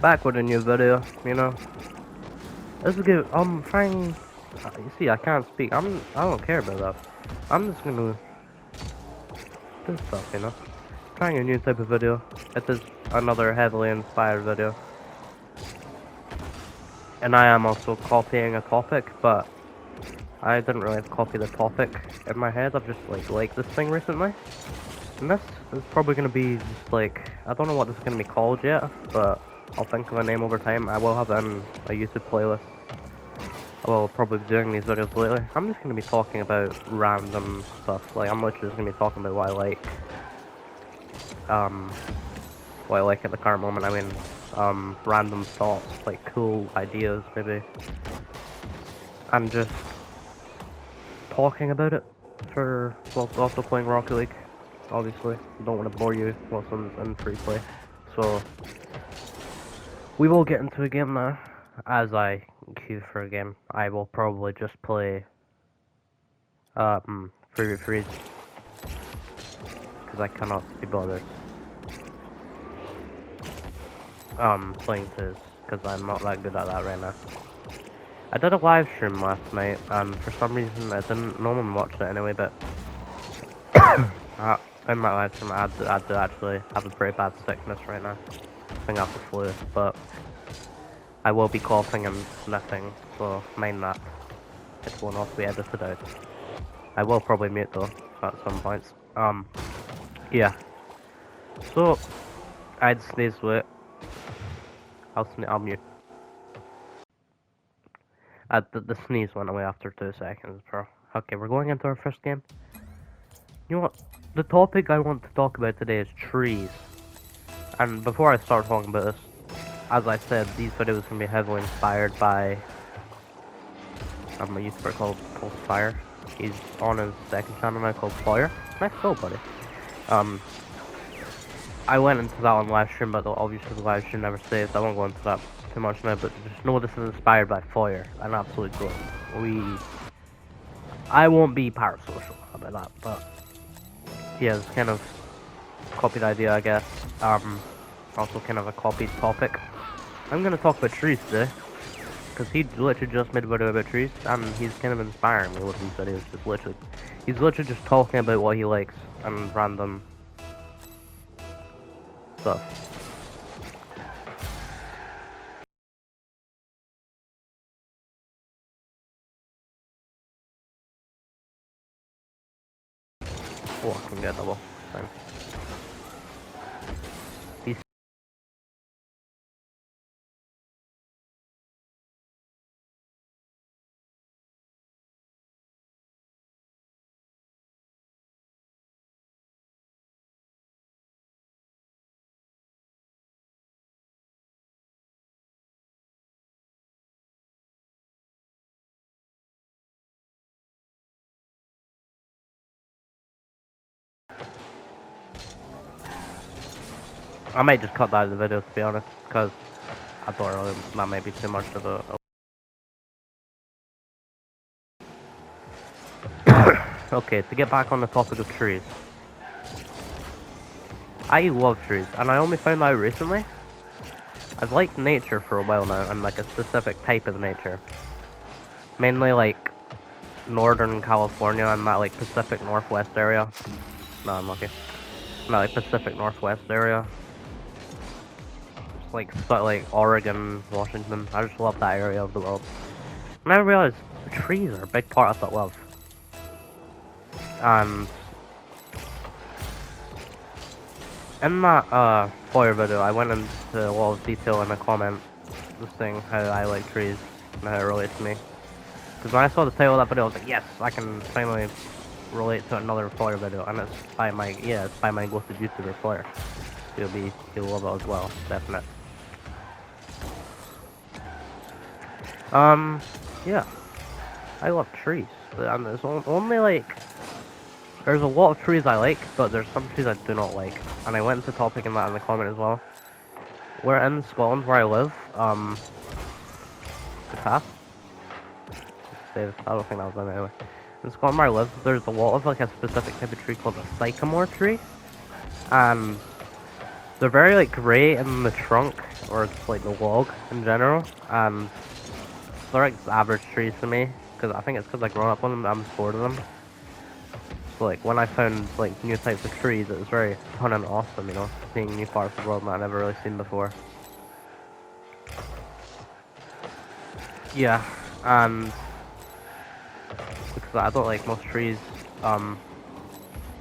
Back with a new video, you know. This is good. I'm trying. You see, I can't speak. I don't care about that. I'm just gonna do stuff, you know. Trying a new type of video. It is another heavily inspired video, and I am also copying a topic, but I didn't really copy the topic in my head. I've just liked this thing recently, and this is probably gonna be just like, I don't know what this is gonna be called yet, but I'll think of a name over time. I will have it in a YouTube playlist. I will probably be doing these videos lately. I'm just gonna be talking about random stuff. Like, I'm literally just gonna be talking about what I like. What I like at the current moment. I mean, random thoughts, like cool ideas, maybe. And just talking about it for, well, also playing Rocket League, obviously. Don't want to bore you whilst I'm in free play. So, we will get into a game now. As I queue for a game, I will probably just play Free Freeze, because I cannot be bothered playing Fizz, because I'm not that good at that right now. I did a live stream last night, and for some reason no one watched it anyway, but in my live stream I had to actually have a pretty bad sickness right now. I think I have the flu, but I will be coughing and sniffing, so mind that. It will not be edited out. I will probably mute though, at some points. Yeah. So, I'd sneeze with it. I'll mute. The sneeze went away after 2 seconds, bro. Okay, we're going into our first game. You know what? The topic I want to talk about today is trees. And before I start talking about this, as I said, these videos can be heavily inspired by a YouTuber called Fire. He's on his second channel now called Fire. Nice go, buddy. I went into that on live stream, but obviously the live stream never saved. I won't go into that too much now, but just know this is inspired by Fire, an absolute goat. I won't be parasocial about that, but yeah, it's kind of copied idea, I guess. Also kind of a copied topic. I'm gonna talk about trees today, because he literally just made a video about trees, and he's kind of inspiring me with these videos. He's literally just talking about what he likes and random stuff. Oh, I can get double. Fine. I might just cut that out of the video, to be honest, because I thought really that might be too much of a... Okay, to get back on the topic of trees. I love trees, and I only found out recently. I've liked nature for a while now, and like a specific type of nature. Mainly like Northern California and that like Pacific Northwest area. No, I'm lucky. Not like Pacific Northwest area. Like Oregon, Washington. I just love that area of the world. And I realized trees are a big part of that love. And in that Fire video, I went into a lot of detail in the comment, just saying how I like trees and how it relates to me. Because when I saw the title of that video, I was like, yes, I can finally relate to another Fire video, and it's by my go-to YouTuber Fire. You'll love it as well, definitely. Yeah, I love trees, and there's only like, there's a lot of trees I like, but there's some trees I do not like, and I went into topic in that in the comment as well. We're in Scotland where I live, the path. I don't think that was done anyway. In Scotland where I live, there's a lot of like a specific type of tree called a sycamore tree, and they're very like grey in the trunk, or it's like the log in general, and they're like average trees to me, because I think it's because I grew up on them, I'm bored of them. So like when I found like new types of trees, it was very fun and awesome, you know, seeing new parts of the world that I've never really seen before. Yeah, and because I don't like most trees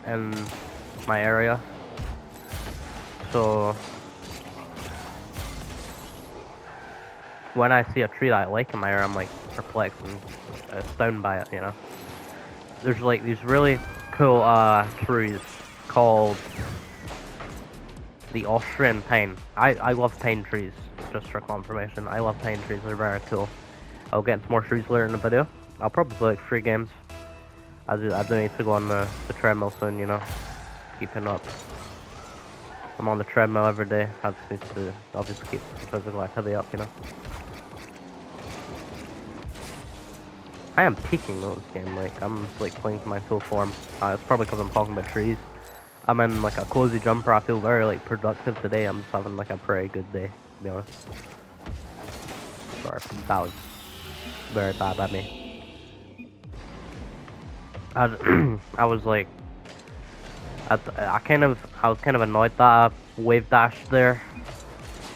in my area, so when I see a tree that I like in my area, I'm like perplexed and astounded by it, you know. There's like these really cool trees called the Austrian pine. I love pine trees, just for confirmation. I love pine trees, they're very cool. I'll get into more trees later in the video. I'll probably play like 3 games. I do need to go on the treadmill soon, you know. Keeping up. I'm on the treadmill every day. I just need to obviously keep the physical activity up, you know. I am peaking though this game, like I'm like playing to my full form. It's probably because I'm talking about trees. I'm in like a cozy jumper. I feel very like productive today. I'm just having like a pretty good day, to be honest. Sorry, that was very bad at me. I was like, I was kind of annoyed that I wave dashed there,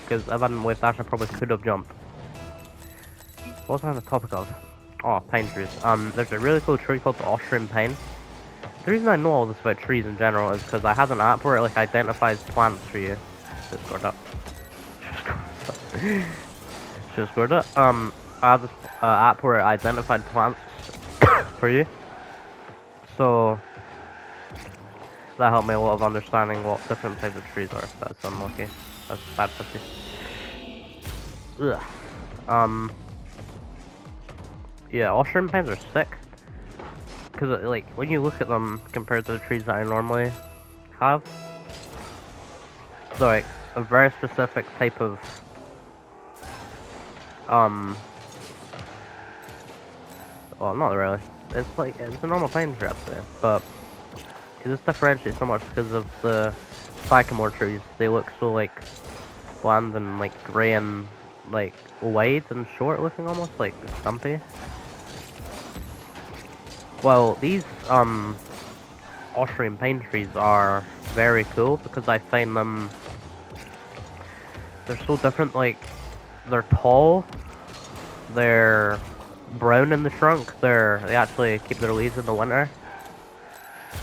because if I didn't wave dash, I probably could have jumped. What was I on the topic of? Oh, pine trees. There's a really cool tree called the Austrian pine. The reason I know all this about trees in general is because I have an app where it like identifies plants for you. Just scored up. Just scored up. I have this app where it identified plants for you. So that helped me a lot of understanding what different types of trees are. That's unlucky. That's bad 50. Ugh. Yeah, Austrian pines are sick. Because, like, when you look at them compared to the trees that I normally have, they're, like, a very specific type of, well, not really. It's, like, it's a normal pine tree, I'd say, but it just differentiates so much because of the sycamore trees. They look so, like, bland and, like, grey and, like, wide and short looking almost, like, stumpy. Well, these Austrian pine trees are very cool because I find them, they're so different. Like, they're tall, they're brown in the trunk, they actually keep their leaves in the winter,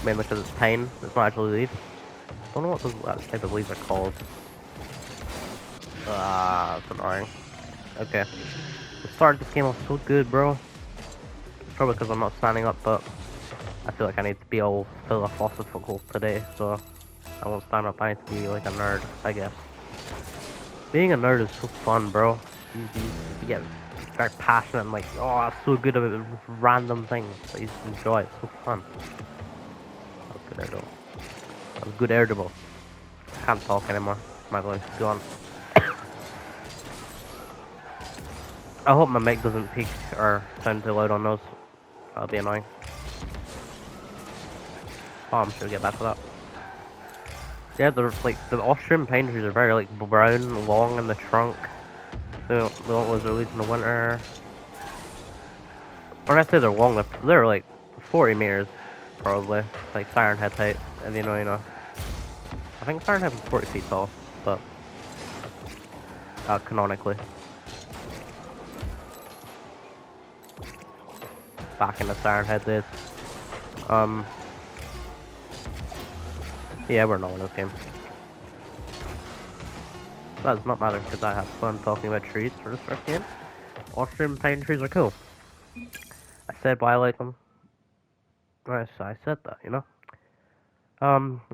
mainly because it's pine, it's not actually leaves. I don't know what those type of leaves are called. That's annoying. Okay, the start of this game was so good, bro. Probably because I'm not standing up, but I feel like I need to be all philosophical today, so I won't stand up. I need to be like a nerd, I guess. Being a nerd is so fun, bro. You get very passionate and like, oh, I'm so good at random things that you just enjoy. It's so fun. That was good, Erdo. That was good, Erdo. I can't talk anymore. My voice is gone. I hope my mic doesn't peak or sound too loud on those. That'll be annoying. Oh, I'm sure we'll get back to that. Yeah, they're like, the Austrian pine trees are very like brown, long in the trunk. They don't lose their leaves in the winter. When I say they're long, they're like 40 meters, probably. Like Siren Head height, if you know, you know. I think Siren Head is 40 feet tall, but canonically. Back in the Siren Head days. Yeah, we're not in this game. That does not matter because I have fun talking about trees for this first game. Austrian pine trees are cool. I said why I like them. Right, so I said that, you know.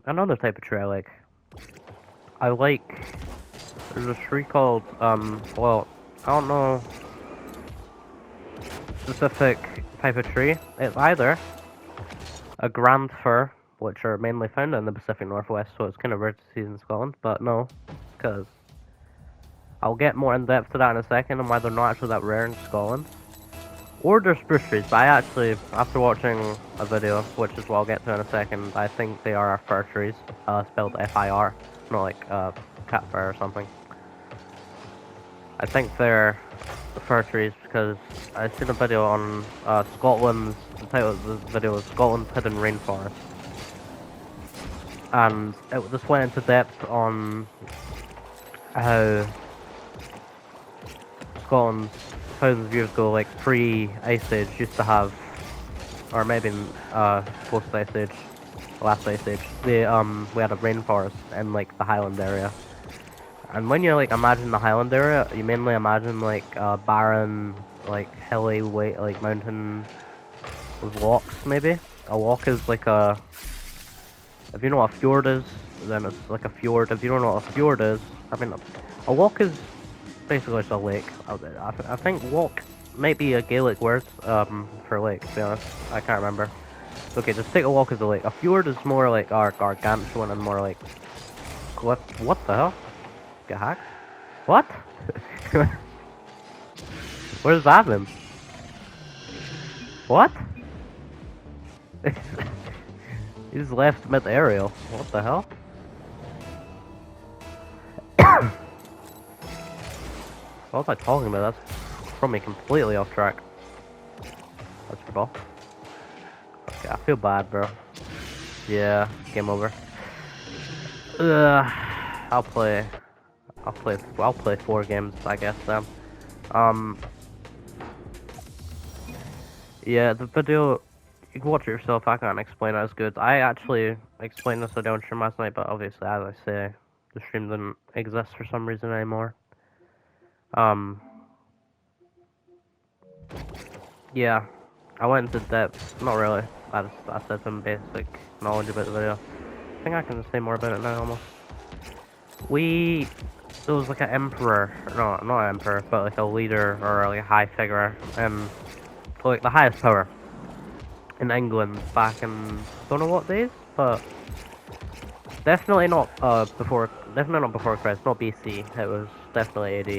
Another type of tree I like, there's a tree called, well, I don't know specific type of tree. It's either a grand fir, which are mainly found in the Pacific Northwest, so it's kind of rare to see in Scotland, but no, because I'll get more in depth to that in a second and why they're not actually that rare in Scotland. Or they're spruce trees, but I actually, after watching a video, which is what I'll get to in a second, I think they are fir trees, spelled F-I-R, not like campfire or something. I think they're the fir trees because I seen a video on Scotland's. The title of the video was Scotland's Hidden Rainforest, and it just went into depth on how Scotland thousands of years ago, like pre-Ice Age, used to have, or maybe post Ice Age, last Ice Age, we had a rainforest in like the Highland area. And when you like imagine the Highland area, you mainly imagine like barren, like hilly, like mountain with walks maybe. A walk is like a, if you know what a fjord is, then it's like a fjord. If you don't know what a fjord is, I mean, a walk is basically just a lake. I think walk might be a Gaelic word for lake, to be honest. I can't remember. Okay, just take a walk as a lake. A fjord is more like our gargantuan and more like, what the hell? Get hacked? What? What does that mean? What? He's left mid-aerial. What the hell? What was I talking about? That's from me completely off track. That's your ball. Okay, I feel bad, bro. Yeah, game over. I'll play 4 games, I guess, then. Yeah, the video, you can watch it yourself, I can't explain it as good. I actually explained this video on stream last night, but obviously, as I say, the stream didn't exist for some reason anymore. Yeah, I went into depth, not really, I said some basic knowledge about the video. I think I can say more about it now, almost. There was like an emperor, no, not an emperor, but like a leader or like a high figure, like the highest power in England back in don't know what days, but definitely not before Christ, not BC. It was definitely AD.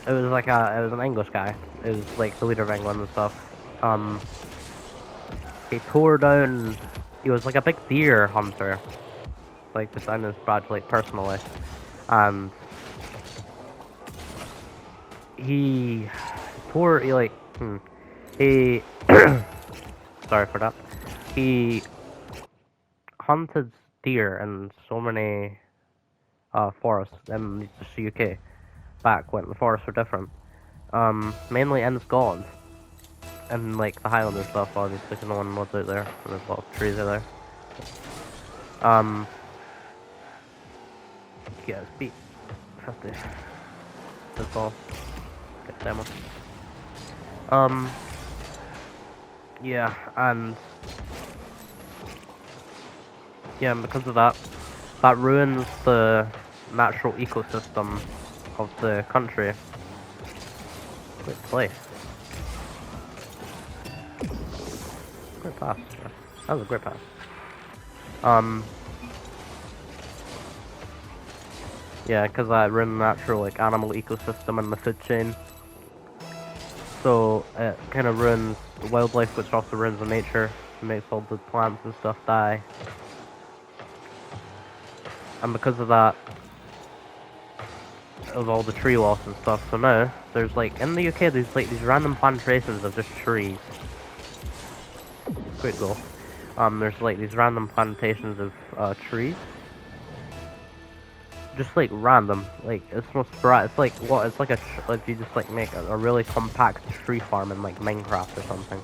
It was like it was an English guy. It was like the leader of England and stuff. He tore down. He was like a big deer hunter, like designing his badge like personally, and he sorry for that. He hunted deer in so many forests in the UK back when the forests were different. Mainly in Scotland. And like the Highland and stuff, obviously, because no one lives out there, and there's a lot of trees out there. Yeah, it's beat 50. That's all. Get demo. Yeah, and because of that, that ruins the natural ecosystem of the country. Great play. Great pass. That was a great pass. Yeah, because that ruined the natural like animal ecosystem and the food chain. So it kind of ruins the wildlife, which also ruins the nature. It makes all the plants and stuff die. And because of that, of all the tree loss and stuff, so now there's like in the UK there's like these random plantations of just trees. Great goal. There's like these random plantations of trees. Just like random, like it's most sporadic. It's like what? It's like like you just like make a really compact tree farm in like Minecraft or something.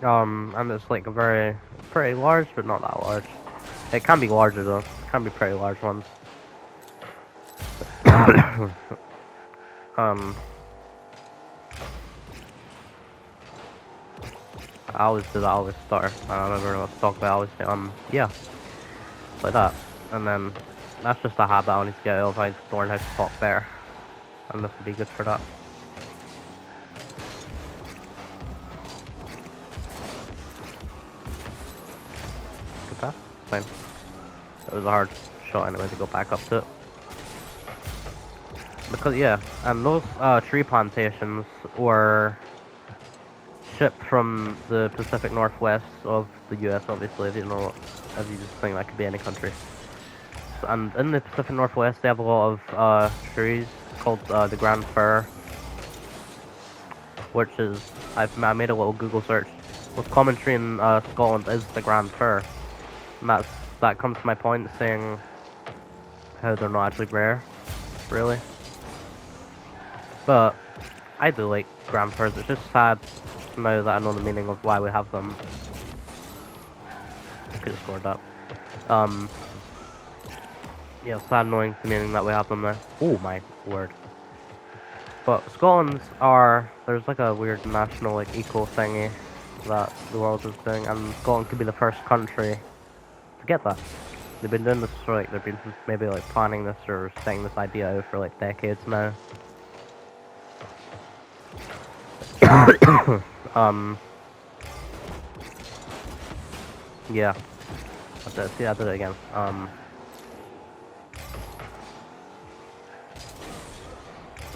And it's like a pretty large, but not that large. It can be larger though. It can be pretty large ones. I always do that, I always stutter. I don't ever know what to talk about, I always say, yeah. Like that. And then, that's just a habit I need to get out of. I just learn how to talk better. And this would be good for that. Good pass? Fine. It was a hard shot anyway to go back up to it. Because, yeah, and those tree plantations were shipped from the Pacific Northwest of the US, obviously, if you know, if you just think that could be any country. And in the Pacific Northwest, they have a lot of trees called the Grand Fir, which is, I made a little Google search. Most common tree in Scotland is the Grand Fir, and that comes to my point, saying how they're not actually rare, really. But I do like Grand Firs. It's just sad now that I know the meaning of why we have them. I could have scored that. Yeah, sad knowing the meaning that we have them there. Oh my word. But Scotland's there's like a weird national like eco thingy that the world is doing, and Scotland could be the first country to get that. They've been doing this for like, they've been maybe like planning this or saying this idea out for like decades now. Yeah. See, I did it again.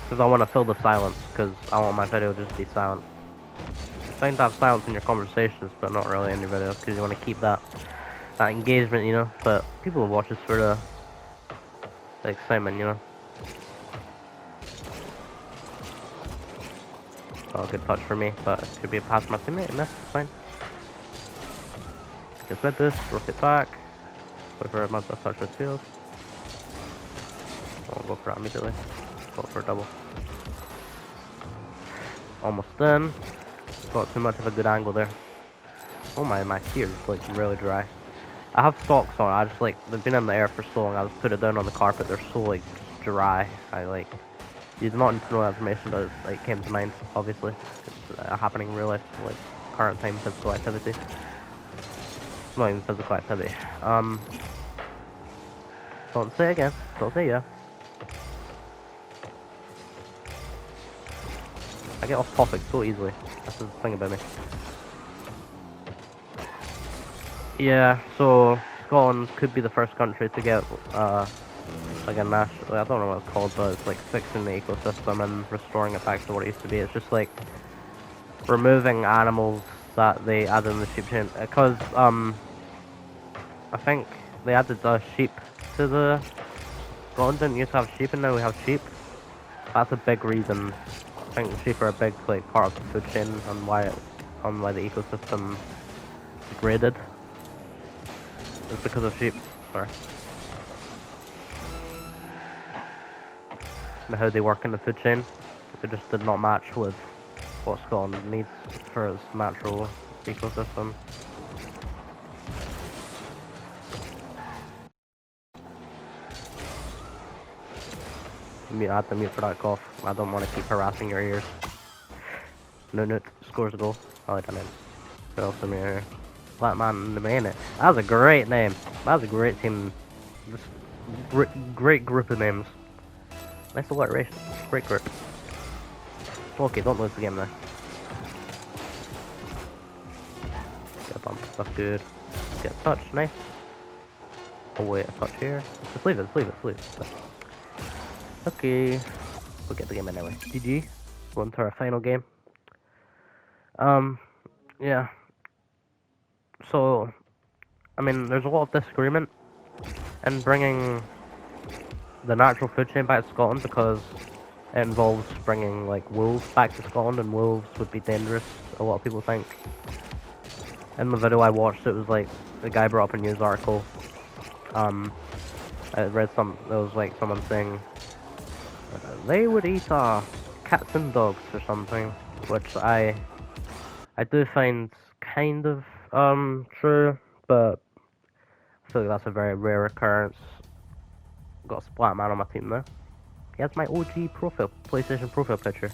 Because I want to fill the silence, because I want my video to just be silent. It's fine to have silence in your conversations, but not really in your videos, because you want to keep that engagement, you know. But people will watch this for the excitement, you know. Oh, good touch for me, but it could be a pass from my teammate, and that's fine. Just with this, rocket back. Wait for a month of touch with field. I'll go for it immediately. Go for a double. Almost done. Got too much of a good angle there. Oh my tears like really dry. I have socks on. I just like they've been in the air for so long. I just put it down on the carpet. They're so like dry. I like. You do not need to know that information, but it like came to mind. Obviously, it's happening in real life, like current time physical activity. Not even physical activity. Don't say again. Don't say yeah. I get off topic so easily. That's the thing about me. Yeah, so Scotland could be the first country to get like a national, I don't know what it's called, but it's like fixing the ecosystem and restoring it back to what it used to be. It's just like removing animals that they added in the sheep chain. Because I think they added sheep to the Scotland didn't used to have sheep, and now we have sheep. That's a big reason. I think sheep are a big like part of the food chain and why the ecosystem degraded. It's because of sheep. Sorry. And how they work in the food chain. It just did not match with what Scotland needs for its natural ecosystem. I have to mute for that cough. I don't want to keep harassing your ears. No, scores a goal. Oh, I done it. Who else in here? Black man in the minute. That was a great name. That was a great team. Just great group of names. Nice alliteration. Great group. Okay, don't lose the game there. Get a bump. That's good. Get a touch. Nice. Oh wait, a touch here. Let's leave it. Okay. We'll get the game anyway. GG. On to our final game. Yeah. So, I mean, there's a lot of disagreement in bringing the natural food chain back to Scotland because it involves bringing, like, wolves back to Scotland, and wolves would be dangerous, a lot of people think. In the video I watched, it was, like, the guy brought up a news article. I read there was, like, someone saying they would eat cats and dogs or something, which I do find kind of true, but I feel like that's a very rare occurrence. Got a Splat Man on my team there. He has my OG PlayStation profile picture.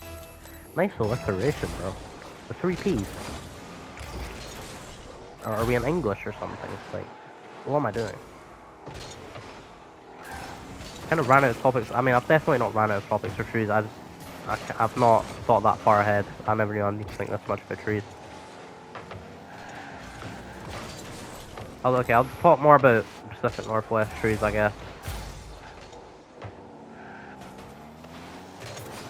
Nice alliteration, bro. The 3 P's. Or are we in English or something? It's like, what am I doing? Kind of ran out of topics. I mean, I've definitely not ran out of topics for trees. I've not thought that far ahead. I never knew I need to think this much about trees. Oh, okay, I'll talk more about Pacific Northwest trees, I guess.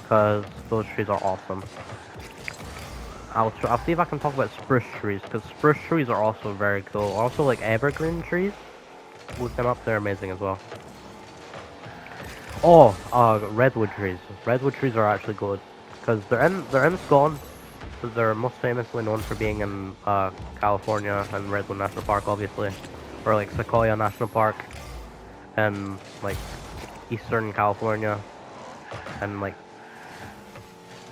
Because those trees are awesome. I'll see if I can talk about spruce trees, because spruce trees are also very cool. Also, like evergreen trees, look them up, they're amazing as well. Oh, redwood trees. Redwood trees are actually good, because they're in Scotland, but they're most famously known for being in California and Redwood National Park, obviously, or like Sequoia National Park, and like Eastern California, and like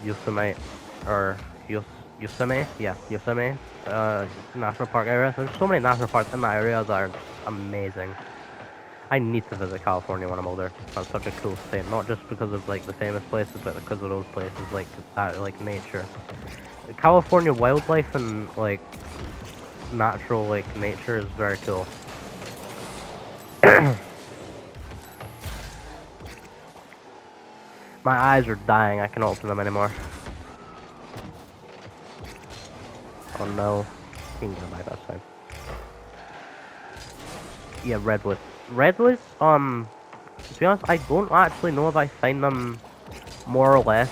Yosemite or Yosemite, yeah, Yosemite National Park area. There's so many national parks in that area that are just amazing. I need to visit California when I'm older. That's such a cool state, not just because of like the famous places, but because of those places like that, like nature. California wildlife and like natural like nature is very cool. My eyes are dying. I cannot open them anymore. Oh no. You can go back outside. Yeah, redwood. Redwoods, to be honest, I don't actually know if I find them more or less.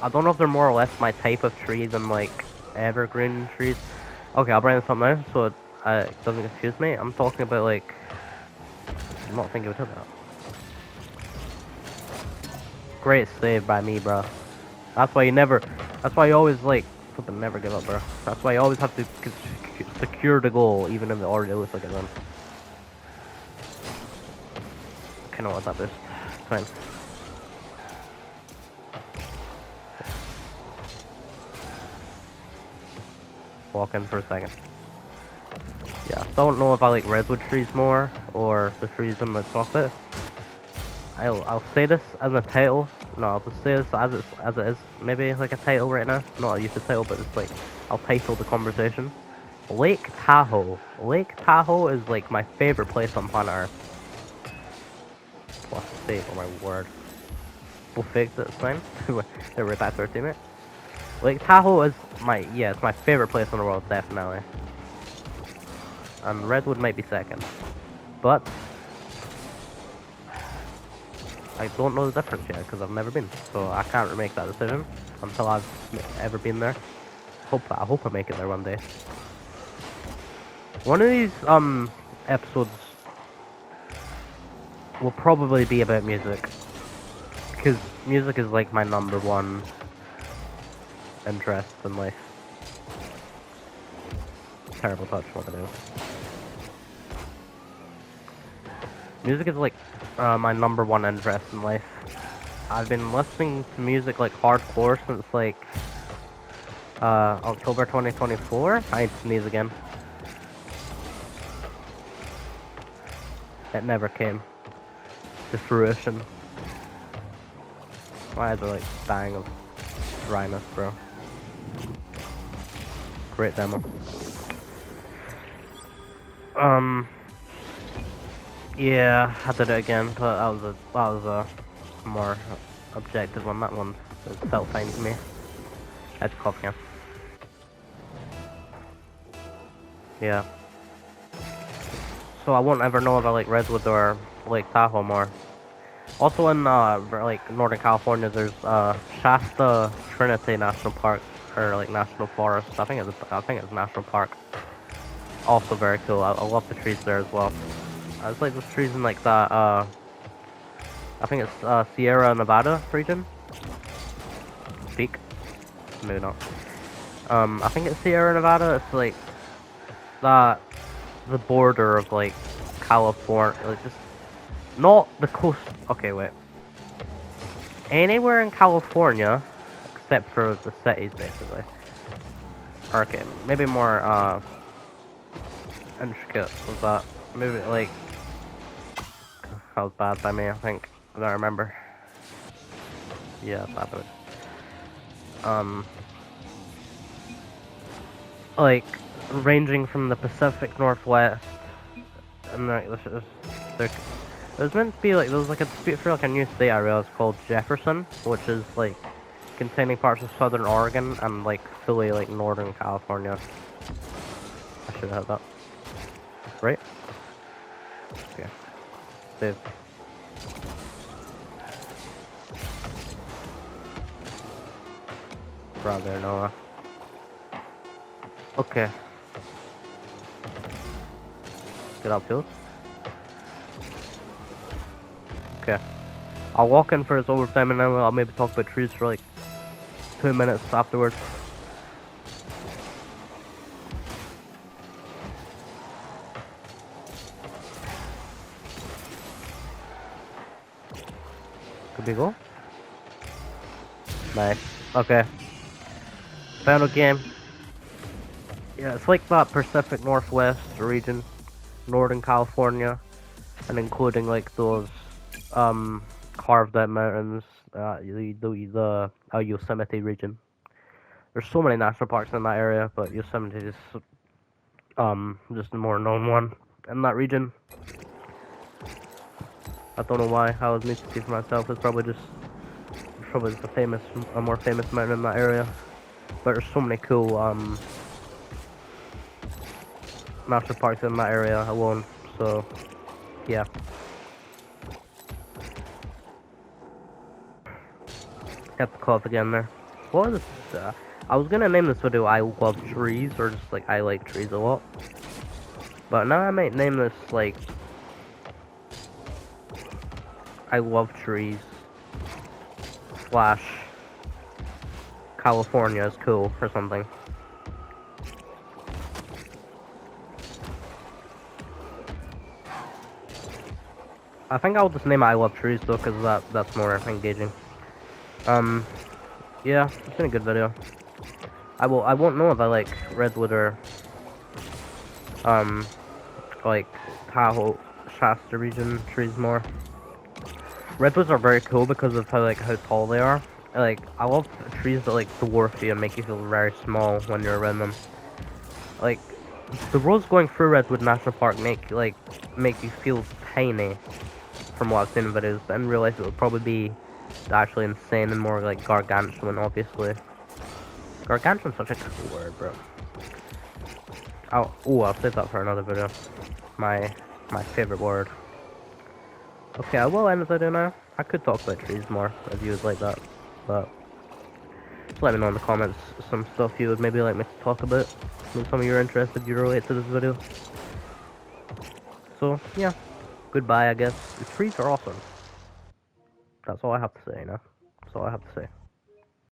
I don't know if they're more or less my type of tree than like evergreen trees. Okay, I'll bring this up now so it doesn't confuse me. I'm talking about like, I'm not thinking about that. Great save by me, bro. That's why you always like, flipping never give up, bro. That's why you always have to secure the goal, even if it already looks like it's done. I know what that is. It's fine. Walk in for a second. Yeah, don't know if I like redwood trees more or the trees in the chocolate. I'll say this as a title. No, I'll just say this as it is. Maybe like a title right now. Not a use of title, but it's like I'll title the conversation. Lake Tahoe. Lake Tahoe is like my favorite place on planet Earth. Plus save, oh my word. We'll fix it, it's fine. They're right back to our teammate. Lake Tahoe is it's my favorite place in the world, definitely. And Redwood might be second. But I don't know the difference yet, because I've never been. So I can't make that decision until I've ever been there. I hope I make it there one day. One of these episodes will probably be about music. Because music is like my #1 interest in life. Terrible touch, what to do. Music is like my #1 interest in life. I've been listening to music like hardcore since like October 2024. I need to sneeze again. It never came to fruition. My eyes are like dying of dryness, bro. Great demo. Yeah, I did it again, but that was a more objective one. That one felt fine to me. I had to cough again. Yeah. So I won't ever know if I like Redwood or Lake Tahoe more. Also in like Northern California, there's Shasta Trinity National Park, or like National Forest. I think it's National Park. Also very cool. I love the trees there as well. It's like those trees in like that. I think it's Sierra Nevada region. Peak. Maybe not. I think it's Sierra Nevada. It's like that, the border of like California, like just not the coast. Okay, wait. Anywhere in California except for the cities, basically. Okay, maybe more intricate with that. Maybe like that was bad by me. I think I don't remember. Yeah, that was. Like ranging from the Pacific Northwest, and like there's meant to be like there's like a new state I realized called Jefferson, which is like containing parts of southern Oregon and like fully like northern California. I should have that. Right? Okay. Save. Brother Noah. Okay. Get uphill. Okay. I'll walk in for his overtime and then I'll maybe talk about trees for like 2 minutes afterwards. Could we go? Nice. Okay. Final game. Yeah, it's like that Pacific Northwest region, Northern California, and including like those carved out mountains, the Yosemite region. There's so many national parks in that area, but Yosemite is just the more known one in that region. I don't know why. I was missing for myself. It's probably just a more famous mountain in that area. But there's so many cool national parks in that area alone. So yeah. Got the club again there. What is this? I was gonna name this video I Love Trees, or just like I Like Trees a Lot. But now I might name this like I Love Trees / California is cool or something. I think I'll just name it I Love Trees though, because that's more engaging. Yeah, it's been a good video. I won't know if I like redwood or like Tahoe, Shasta region trees more. Redwoods are very cool because of how tall they are. Like I love trees that like dwarf you and make you feel very small when you're around them. Like the roads going through Redwood National Park make you feel tiny from what I've seen in videos, but in real life it would probably be actually insane and more like gargantuan, obviously. Gargantuan's such a cool word, bro. I'll save that for another video. My favorite word. Okay, I will end the video now. I could talk about trees more if you would like that, but just let me know in the comments some stuff you would maybe like me to talk about. Maybe some of you are interested, you relate to this video. So yeah, goodbye I guess. The trees are awesome. That's all I have to say, you know? That's all I have to say.